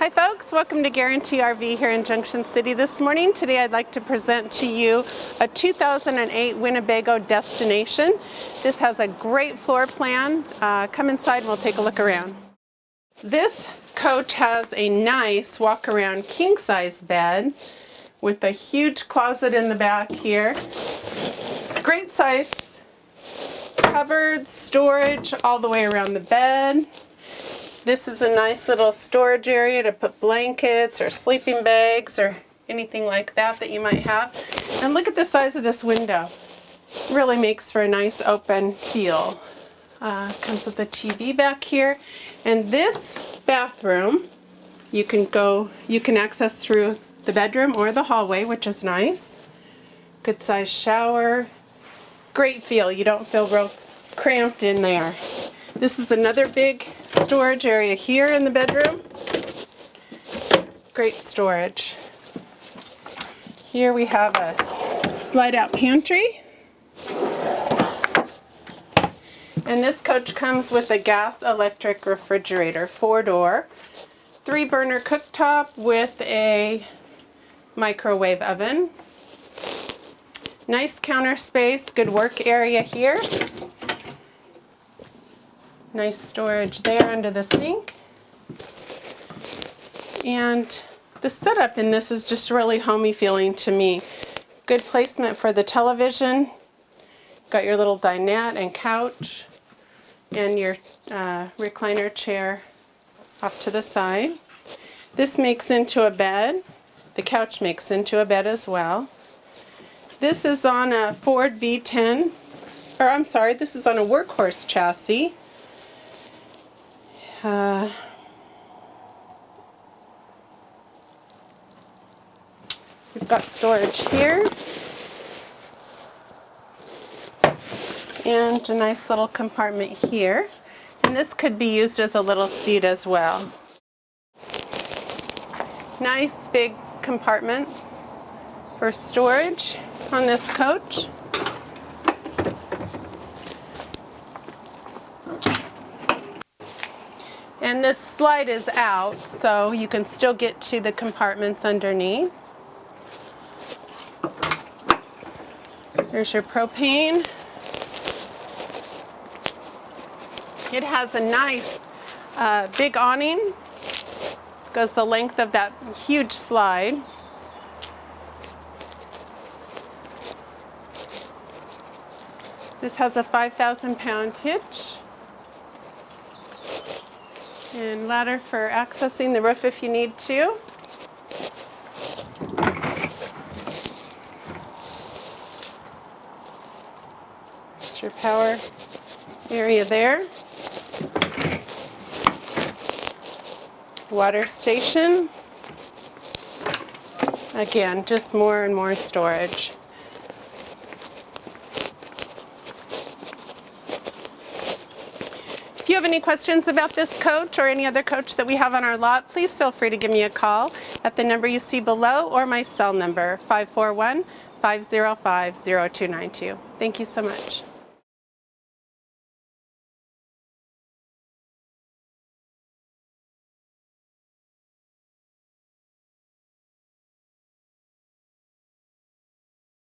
Hi folks, welcome to Guaranty RV here in Junction City this morning. Today I'd like to present to you a 2008 Winnebago Destination. This has a great floor plan. Come inside and we'll take a look around. This coach has a nice walk-around king-size bed with a huge closet in the back here. Great size cupboards, storage all the way around the bed. This is a nice little storage area to put blankets or sleeping bags or anything like that you might have. And look at the size of this window. It really makes for a nice open feel. Comes with a TV back here. And this bathroom you can access through the bedroom or the hallway, which is nice. Good size shower. Great feel. You don't feel real cramped in there. This is another big storage area here in the bedroom. Great storage. Here we have a slide-out pantry. And this coach comes with a gas-electric refrigerator, 4-door, 3-burner cooktop with a microwave oven. Nice counter space, good work area here. Nice storage there under the sink. And the setup in this is just really homey feeling to me. Good placement for the television. Got your little dinette and couch and your recliner chair off to the side. This makes into a bed. The couch makes into a bed as well. This is on a Ford V10, or I'm sorry, this is on a Workhorse chassis. We've got storage here and a nice little compartment here, and this could be used as a little seat as well. Nice big compartments for storage on this coach. And this slide is out, so you can still get to the compartments underneath. There's your propane. It has a nice big awning. Goes the length of that huge slide. This has a 5,000-pound hitch. And ladder for accessing the roof if you need to. That's your power area there. Water station. Again, just more and more storage. If you have any questions about this coach or any other coach that we have on our lot, please feel free to give me a call at the number you see below or my cell number, 541-505-0292. Thank you so much.